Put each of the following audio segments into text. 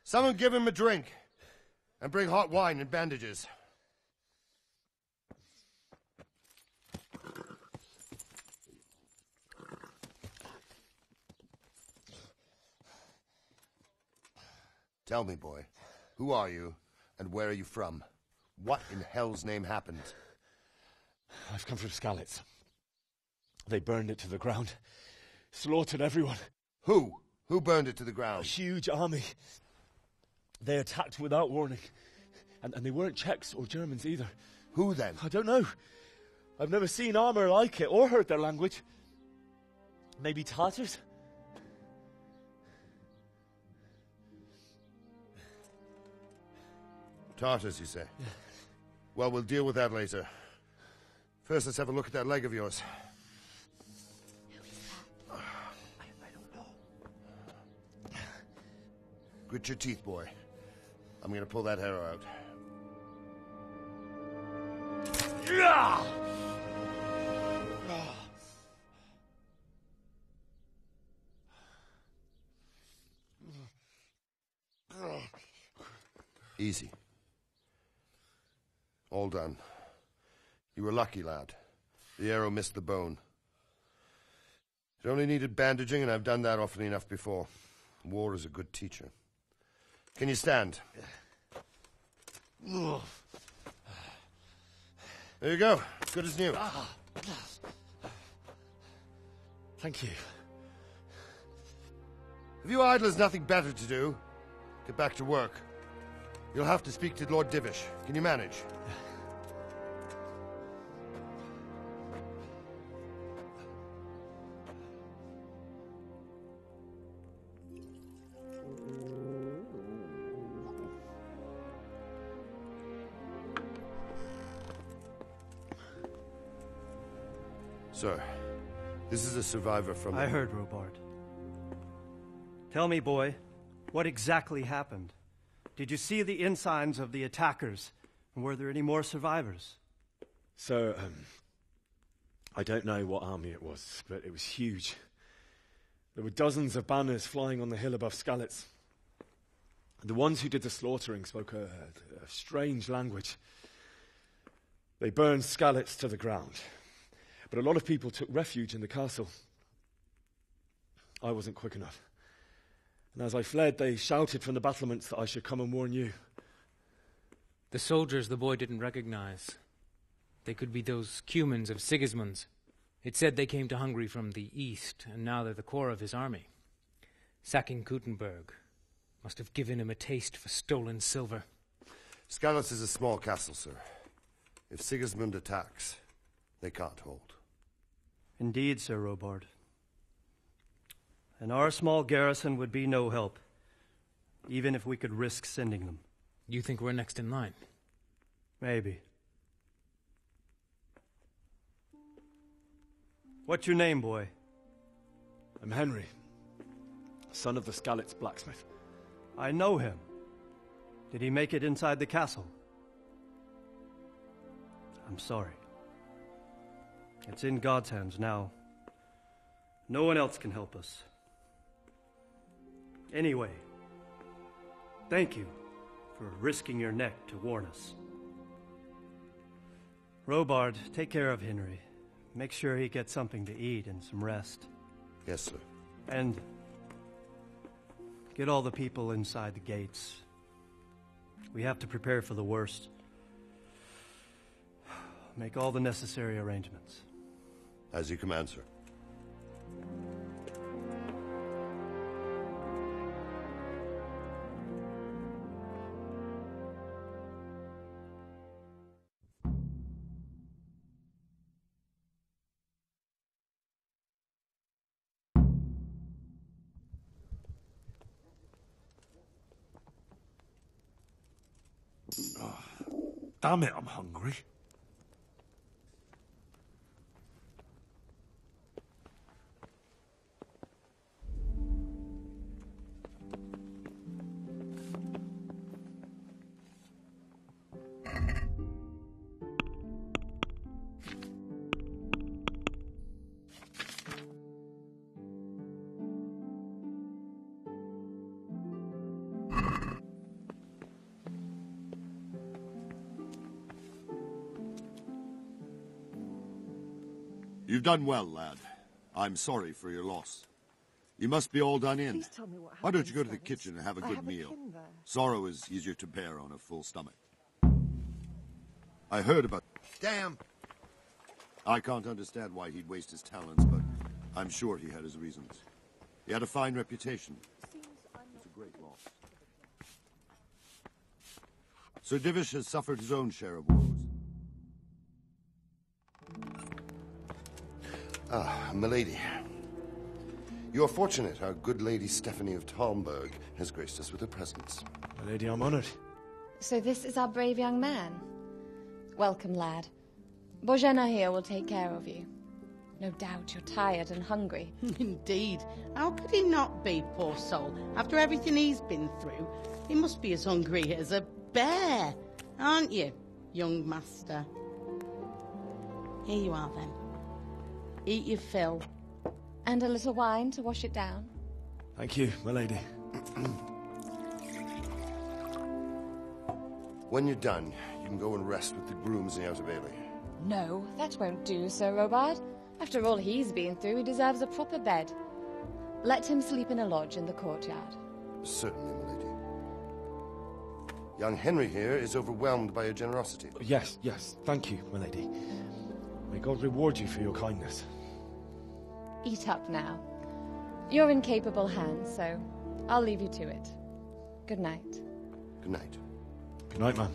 Someone give him a drink. And bring hot wine and bandages. Tell me, boy, who are you, and where are you from? What in hell's name happened? I've come from Scythe. They burned it to the ground. Slaughtered everyone. Who? Who burned it to the ground? A huge army. They attacked without warning. And they weren't Czechs or Germans either. Who then? I don't know. I've never seen armor like it or heard their language. Maybe Tatars? Tartars, you say? Yeah. Well, we'll deal with that later. First, let's have a look at that leg of yours. Who is that? I don't know. Grit your teeth, boy. I'm gonna pull that hair out. Easy. All done. You were lucky, lad. The arrow missed the bone. It only needed bandaging, and I've done that often enough before. War is a good teacher. Can you stand? There you go. Good as new. Thank you. If you idlers nothing better to do, get back to work. You'll have to speak to Lord Divish. Can you manage? Sir, this is a survivor from... I heard, Robard. Tell me, boy, what exactly happened? Did you see the ensigns of the attackers? And were there any more survivors? So, I don't know what army it was, but it was huge. There were dozens of banners flying on the hill above Scythe. The ones who did the slaughtering spoke a strange language. They burned Scythe to the ground. But a lot of people took refuge in the castle. I wasn't quick enough. And as I fled, they shouted from the battlements that I should come and warn you. The soldiers the boy didn't recognize. They could be those Cumans of Sigismund's. It said they came to Hungary from the east, and now they're the core of his army. Sacking Kuttenberg must have given him a taste for stolen silver. Scythe is a small castle, sir. If Sigismund attacks, they can't hold. Indeed, Sir Robard. And our small garrison would be no help, even if we could risk sending them. You think we're next in line? Maybe. What's your name, boy? I'm Henry, son of the Scythe blacksmith. I know him. Did he make it inside the castle? I'm sorry. It's in God's hands now. No one else can help us. Anyway, thank you for risking your neck to warn us. Robard, take care of Henry. Make sure he gets something to eat and some rest. Yes, sir. And get all the people inside the gates. We have to prepare for the worst. Make all the necessary arrangements. As you command, sir. Damn it, I'm hungry. You've done well, lad. I'm sorry for your loss. You must be all done in. Please tell me what happened. Why don't you go to the Scythe? kitchen and have a I good have meal? A kin there. Sorrow is easier to bear on a full stomach. I heard about... Damn! I can't understand why he'd waste his talents, but I'm sure he had his reasons. He had a fine reputation. It's a great loss. Sir Divish has suffered his own share of woes. Ah, milady. You are fortunate our good lady Stephanie of Talmberg has graced us with her presence. My lady, I'm honored. So this is our brave young man. Welcome, lad. Bojena here will take care of you. No doubt you're tired and hungry. Indeed. How could he not be, poor soul? After everything he's been through, he must be as hungry as a bear. Aren't you, young master? Here you are, then. Eat your fill. And a little wine to wash it down. Thank you, my lady. When you're done, you can go and rest with the grooms in the Outer Bailey. No, that won't do, Sir Robard. After all he's been through, he deserves a proper bed. Let him sleep in a lodge in the courtyard. Certainly, milady. Young Henry here is overwhelmed by your generosity. Yes, yes. Thank you, my lady. May God reward you for your kindness. Eat up now. You're in capable hands, so I'll leave you to it. Good night. Good night. Good night, man.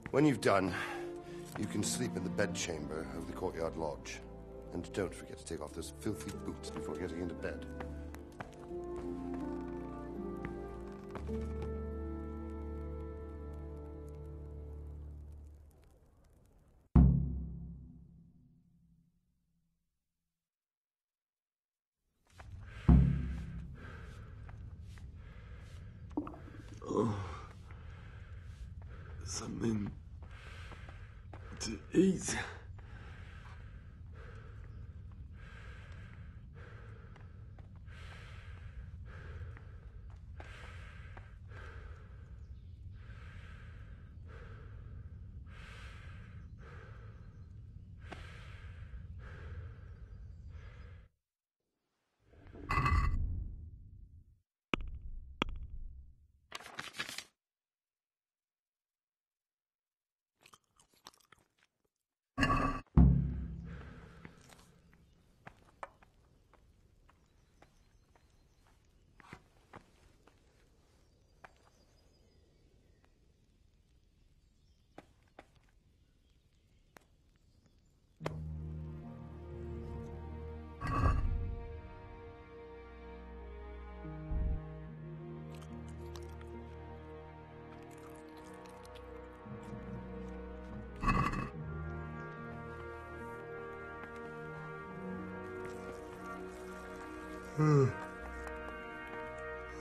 When you've done, you can sleep in the bedchamber of the courtyard lodge. And don't forget to take off those filthy boots before getting into bed. Something to eat.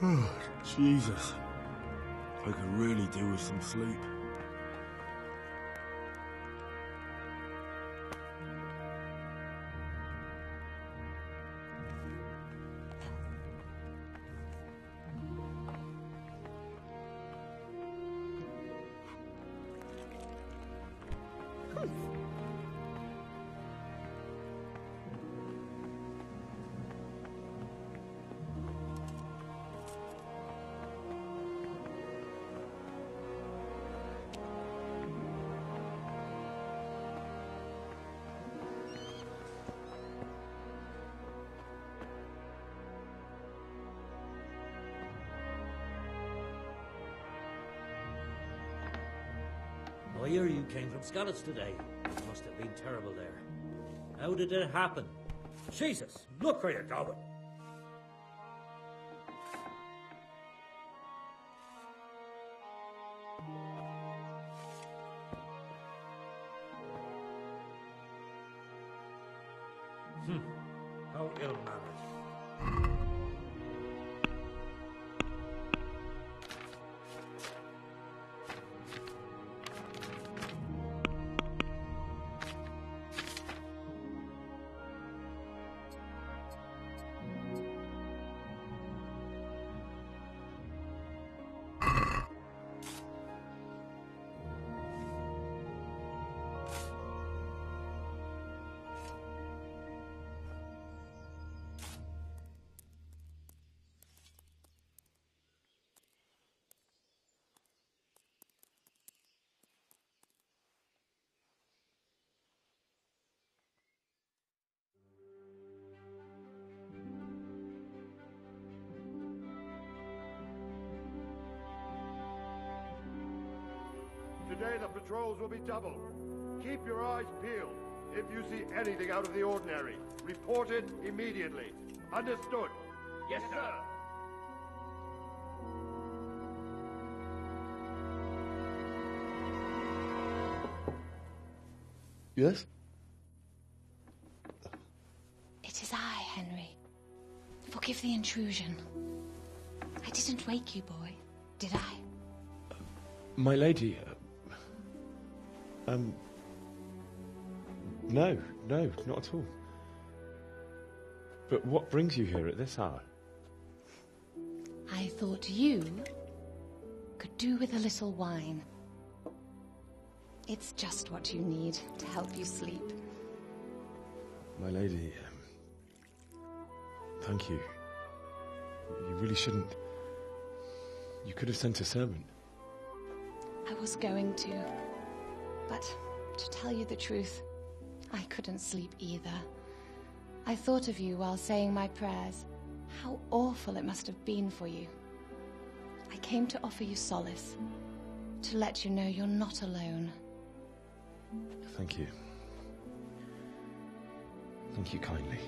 Oh, Jesus. I could really do with some sleep. I hear you came from Scythe today. It must have been terrible there. How did it happen? Jesus, look where you're going. How ill-mannered. patrols will be doubled. Keep your eyes peeled. If you see anything out of the ordinary, report it immediately. Understood? Yes, sir. Yes? It is I, Henry. Forgive the intrusion. I didn't wake you, boy, did I? My lady, no, not at all. But what brings you here at this hour? I thought you could do with a little wine. It's just what you need to help you sleep. My lady, thank you. You really shouldn't. You could have sent a servant. I was going to. But to tell you the truth, I couldn't sleep either. I thought of you while saying my prayers. How awful it must have been for you. I came to offer you solace. To let you know you're not alone. Thank you. Thank you kindly.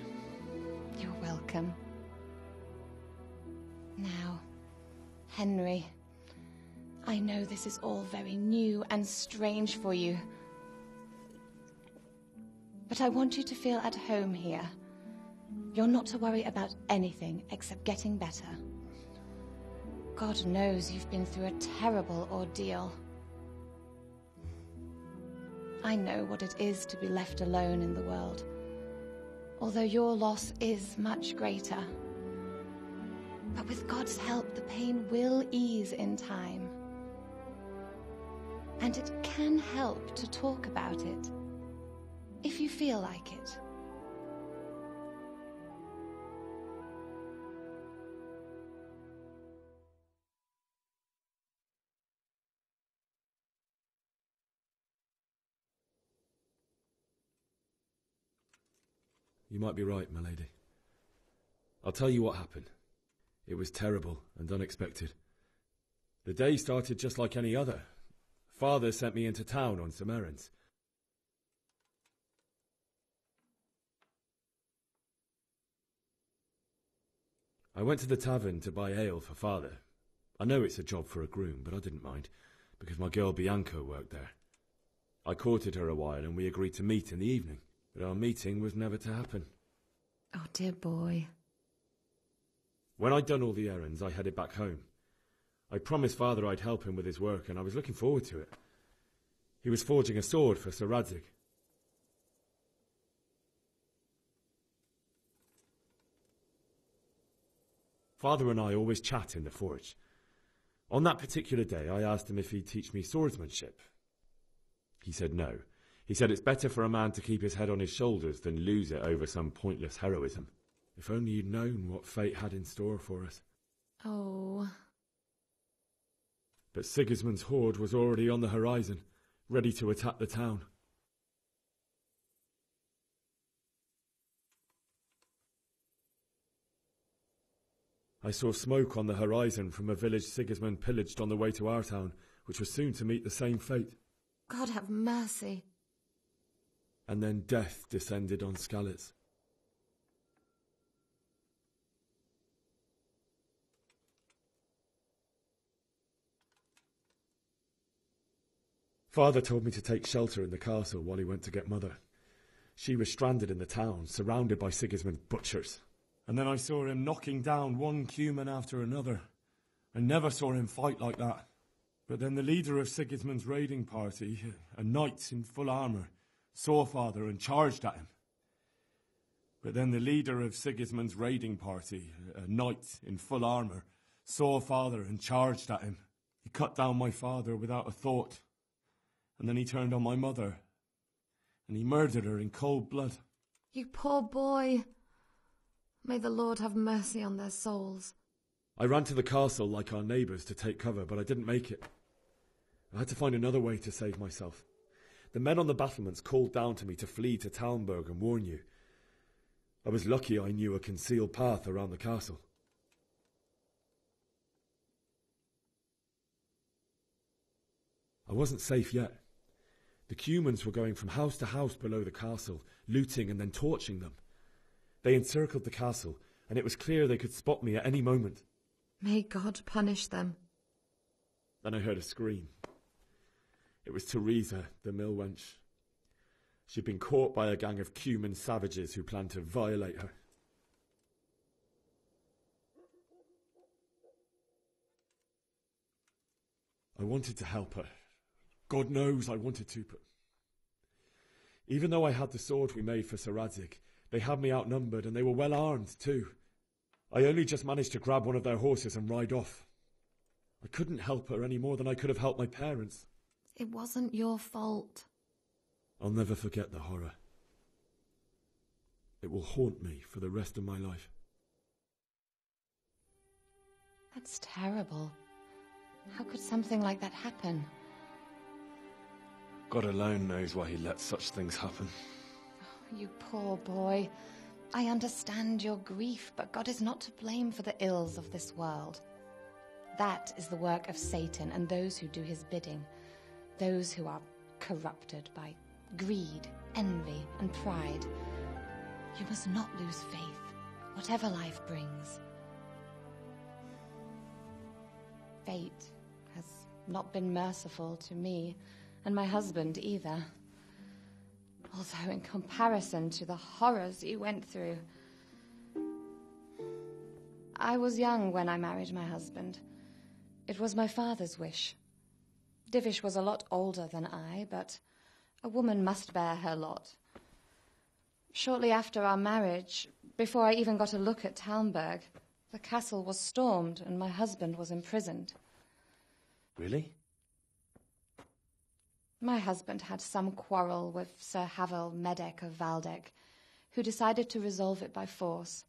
You're welcome. Now, Henry, I know this is all very new and strange for you. But I want you to feel at home here. You're not to worry about anything except getting better. God knows you've been through a terrible ordeal. I know what it is to be left alone in the world, although your loss is much greater. But with God's help, the pain will ease in time. And it can help to talk about it, if you feel like it. You might be right, my lady. I'll tell you what happened. It was terrible and unexpected. The day started just like any other. Father sent me into town on some errands. I went to the tavern to buy ale for Father. I know it's a job for a groom, but I didn't mind, because my girl Bianca worked there. I courted her a while and we agreed to meet in the evening, but our meeting was never to happen. Oh, dear boy. When I'd done all the errands, I headed back home. I promised Father I'd help him with his work, and I was looking forward to it. He was forging a sword for Sir Radzig. Father and I always chat in the forge. On that particular day, I asked him if he'd teach me swordsmanship. He said no. He said it's better for a man to keep his head on his shoulders than lose it over some pointless heroism. If only you'd known what fate had in store for us. Oh. But Sigismund's horde was already on the horizon, ready to attack the town. I saw smoke on the horizon from a village Sigismund pillaged on the way to our town, which was soon to meet the same fate. God have mercy. And then death descended on Skalitz. Father told me to take shelter in the castle while he went to get Mother. She was stranded in the town, surrounded by Sigismund's butchers. And then I saw him knocking down one Cuman after another. I never saw him fight like that. But then the leader of Sigismund's raiding party, a knight in full armour, saw Father and charged at him. But then the leader of Sigismund's raiding party, a knight in full armour, saw Father and charged at him. He cut down my father without a thought. And then he turned on my mother. And he murdered her in cold blood. You poor boy. May the Lord have mercy on their souls. I ran to the castle like our neighbours to take cover, but I didn't make it. I had to find another way to save myself. The men on the battlements called down to me to flee to Talmberg and warn you. I was lucky I knew a concealed path around the castle. I wasn't safe yet. The humans were going from house to house below the castle, looting and then torching them. They encircled the castle, and it was clear they could spot me at any moment. May God punish them. Then I heard a scream. It was Teresa, the mill wench. She'd been caught by a gang of human savages who planned to violate her. I wanted to help her. God knows I wanted to, but even though I had the sword we made for Sir Radzig, they had me outnumbered and they were well armed too. I only just managed to grab one of their horses and ride off. I couldn't help her any more than I could have helped my parents. It wasn't your fault. I'll never forget the horror. It will haunt me for the rest of my life. That's terrible. How could something like that happen? God alone knows why he lets such things happen. Oh, you poor boy. I understand your grief, but God is not to blame for the ills of this world. That is the work of Satan and those who do his bidding. Those who are corrupted by greed, envy, and pride. You must not lose faith, whatever life brings. Fate has not been merciful to me, and my husband either. Although in comparison to the horrors you went through. I was young when I married my husband. It was my father's wish. Divish was a lot older than I, but a woman must bear her lot. Shortly after our marriage, before I even got a look at Talmberg, the castle was stormed and my husband was imprisoned. Really? My husband had some quarrel with Sir Havel Medek of Valdek, who decided to resolve it by force.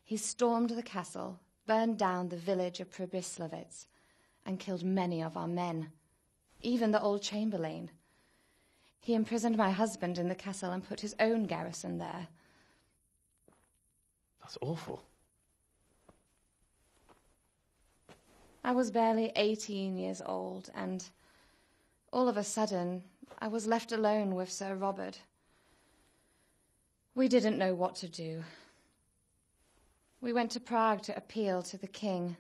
He stormed the castle, burned down the village of Pribyslavitz, and killed many of our men, even the old chamberlain. He imprisoned my husband in the castle and put his own garrison there. That's awful. I was barely 18 years old, and all of a sudden, I was left alone with Sir Robert. We didn't know what to do. We went to Prague to appeal to the king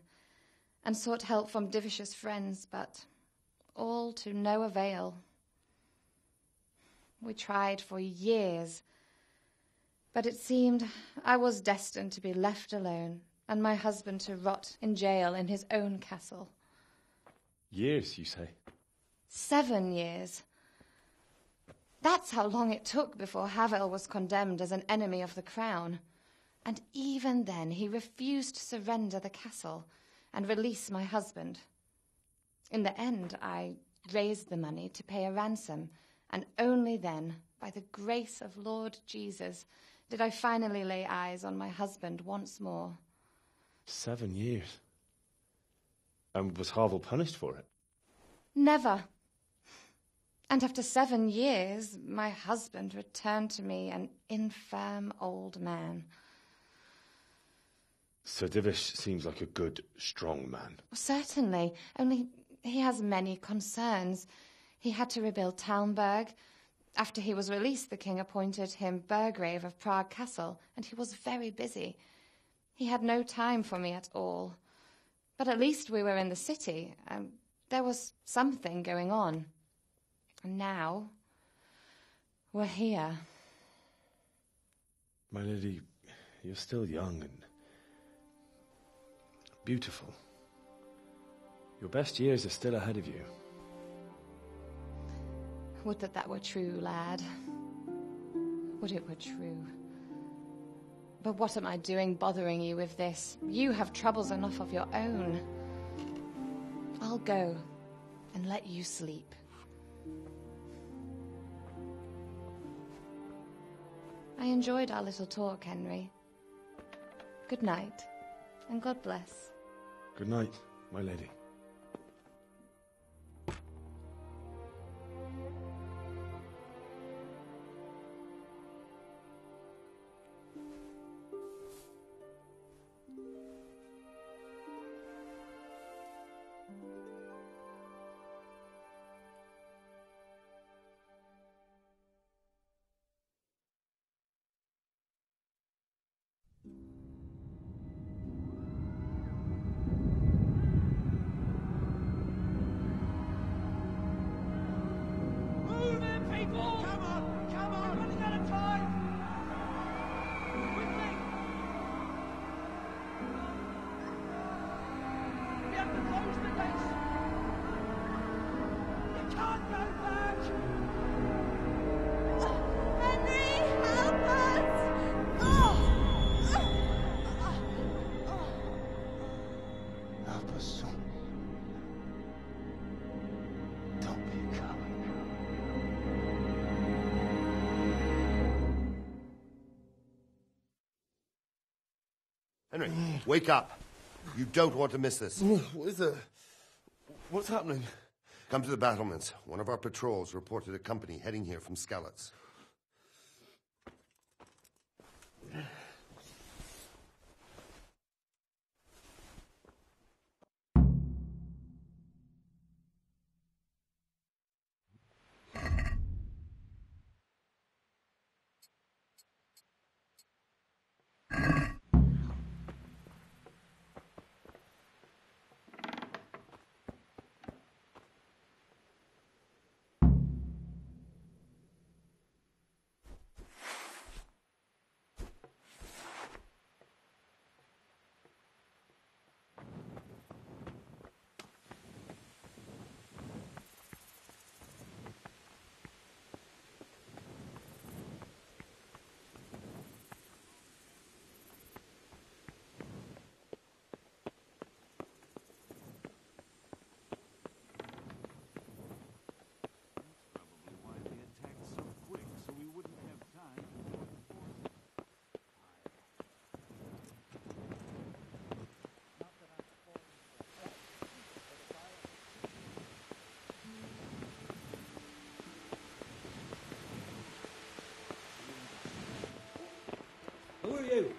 and sought help from Divish's friends, but all to no avail. We tried for years, but it seemed I was destined to be left alone and my husband to rot in jail in his own castle. Years, you say? 7 years. That's how long it took before Havel was condemned as an enemy of the crown. And even then he refused to surrender the castle and release my husband. In the end, I raised the money to pay a ransom, and only then, by the grace of Lord Jesus, did I finally lay eyes on my husband once more. 7 years? And was Havel punished for it? Never. And after 7 years, my husband returned to me an infirm old man. Sir Divish seems like a good, strong man. Certainly, only he has many concerns. He had to rebuild Talmberg. After he was released, the king appointed him Burgrave of Prague Castle, and he was very busy. He had no time for me at all. But at least we were in the city, and there was something going on. And now, we're here. My lady, you're still young and beautiful. Your best years are still ahead of you. Would that that were true, lad. Would it were true. But what am I doing bothering you with this? You have troubles enough of your own. I'll go and let you sleep. I enjoyed our little talk, Henry. Good night, and God bless. Good night, my lady. Henry, wake up. You don't want to miss this. What is it? What's happening? Come to the battlements. One of our patrols reported a company heading here from Skalitz. Who are you?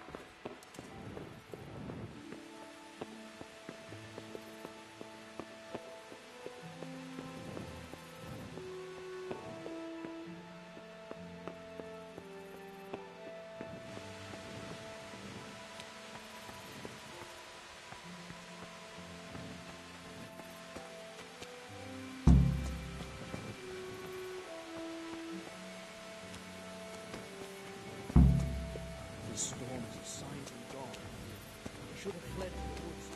The storms of Scythe and gone. He should have fled to the woods.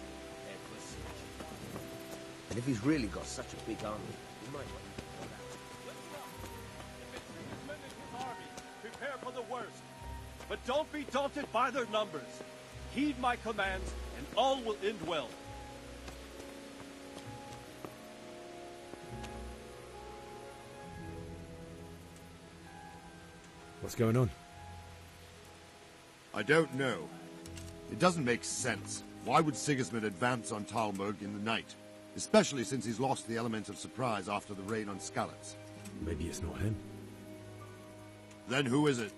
And if he's really got such a big army, he might not even go out. If it's Sigismund and his army, prepare for the worst. But don't be daunted by their numbers. Heed my commands, and all will end well. What's going on? I don't know. It doesn't make sense. Why would Sigismund advance on Talmberg in the night? Especially since he's lost the element of surprise after the raid on Skalitz. Maybe it's not him. Then who is it?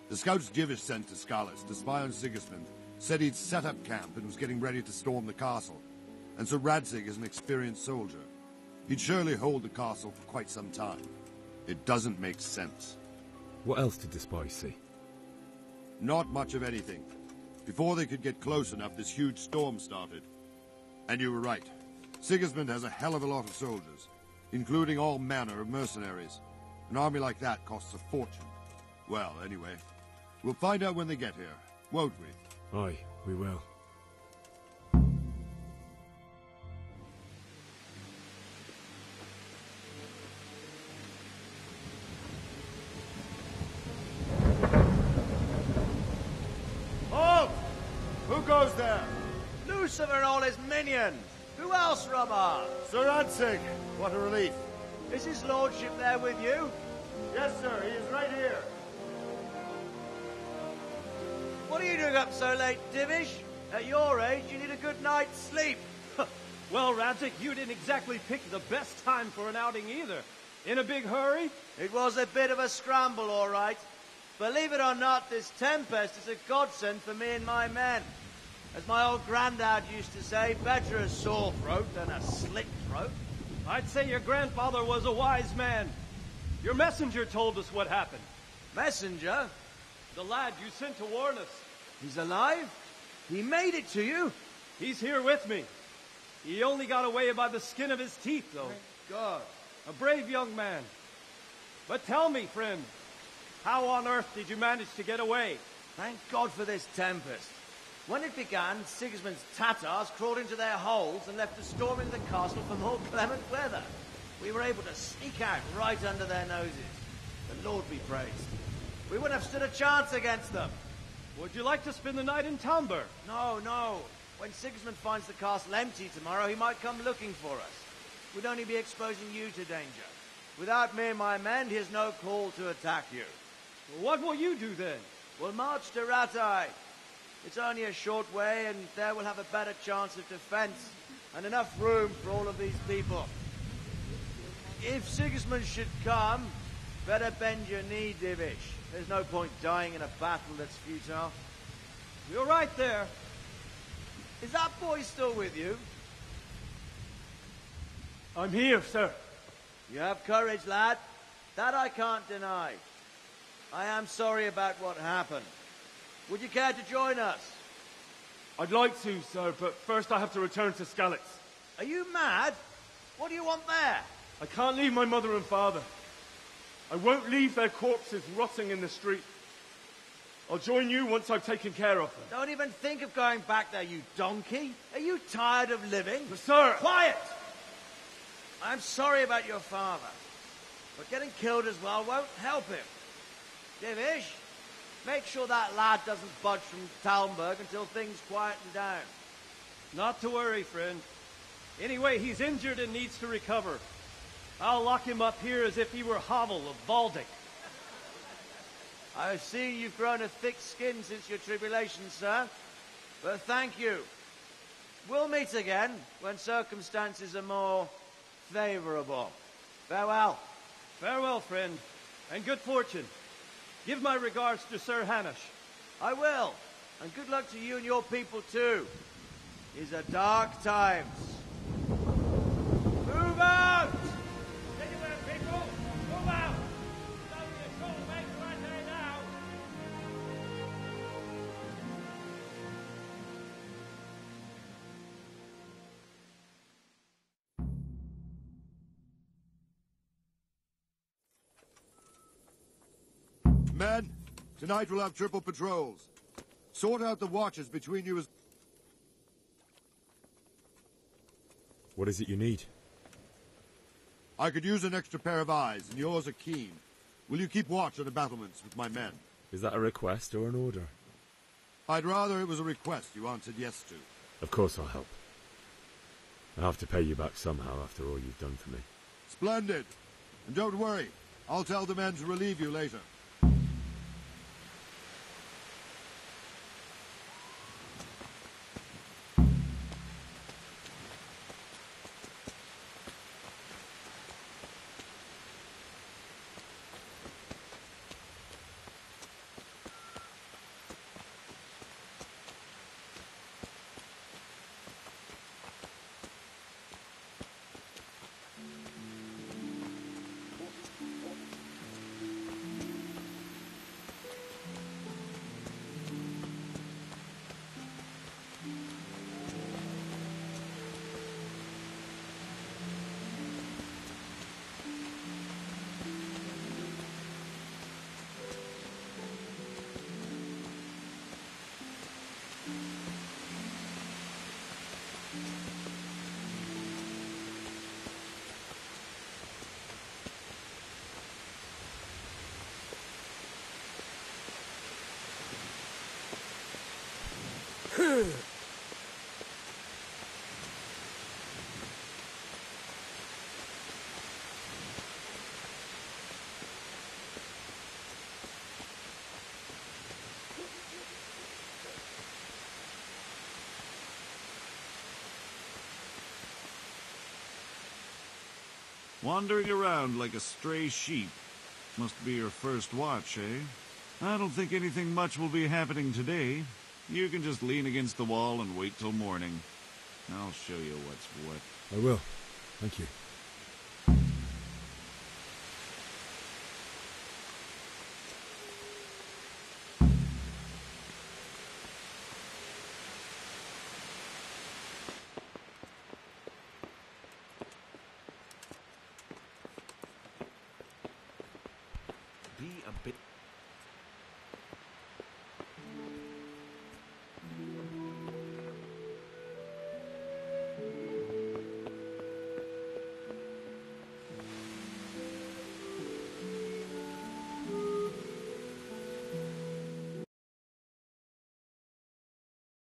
The scouts Jivish sent to Skalitz to spy on Sigismund said he'd set up camp and was getting ready to storm the castle. And so Radzig is an experienced soldier. He'd surely hold the castle for quite some time. It doesn't make sense. What else did the spies see? Not much of anything. Before they could get close enough, this huge storm started. And you were right. Sigismund has a hell of a lot of soldiers, including all manner of mercenaries. An army like that costs a fortune. Well, anyway, we'll find out when they get here, won't we? Aye, we will. Halt! Who goes there? Lucifer and all his minions! Who else, Robber? Sir Radzig. What a relief. Is his lordship there with you? Yes, sir. He is right here. What are you doing up so late, Divish? At your age, you need a good night's sleep. Well, Radzig, you didn't exactly pick the best time for an outing either. In a big hurry? It was a bit of a scramble, all right. Believe it or not, this tempest is a godsend for me and my men. As my old granddad used to say, better a sore throat than a slit throat. I'd say your grandfather was a wise man. Your messenger told us what happened. Messenger? The lad you sent to warn us. He's alive? He made it to you? He's here with me. He only got away by the skin of his teeth, though. Thank God. A brave young man. But tell me, friend, how on earth did you manage to get away? Thank God for this tempest. When it began, Sigismund's Tatars crawled into their holes and left us storming the castle for more clement weather. We were able to sneak out right under their noses. The Lord be praised. We wouldn't have stood a chance against them. Would you like to spend the night in Talmberg? No, no. When Sigismund finds the castle empty tomorrow, he might come looking for us. We'd only be exposing you to danger. Without me and my men, he has no call to attack you. What will you do then? We'll march to Ratai. It's only a short way, and there we'll have a better chance of defense, and enough room for all of these people. If Sigismund should come, better bend your knee, Divish. There's no point dying in a battle that's futile. You're right there. Is that boy still with you? I'm here, sir. You have courage, lad. That I can't deny. I am sorry about what happened. Would you care to join us? I'd like to, sir, but first I have to return to Skalitz. Are you mad? What do you want there? I can't leave my mother and father. I won't leave their corpses rotting in the street. I'll join you once I've taken care of them. Don't even think of going back there, you donkey. Are you tired of living? But sir... Quiet! I'm sorry about your father, but getting killed as well won't help him. Divish, make sure that lad doesn't budge from Talmberg until things quieten down. Not to worry, friend. Anyway, he's injured and needs to recover. I'll lock him up here as if he were Havel of Valdic. I see you've grown a thick skin since your tribulation, sir. But thank you. We'll meet again when circumstances are more favorable. Farewell. Farewell, friend, and good fortune. Give my regards to Sir Hanush. I will. And good luck to you and your people, too. These are dark times. Move out! Anywhere, people! Move out! There's only a short way to right there now! Men, tonight we'll have triple patrols. Sort out the watches between you as... What is it you need? I could use an extra pair of eyes, and yours are keen. Will you keep watch on the battlements with my men? Is that a request or an order? I'd rather it was a request you answered yes to. Of course I'll help. I'll have to pay you back somehow after all you've done for me. Splendid. And don't worry, I'll tell the men to relieve you later. Wandering around like a stray sheep. Must be your first watch, eh? I don't think anything much will be happening today. You can just lean against the wall and wait till morning. I'll show you what's what. I will. Thank you.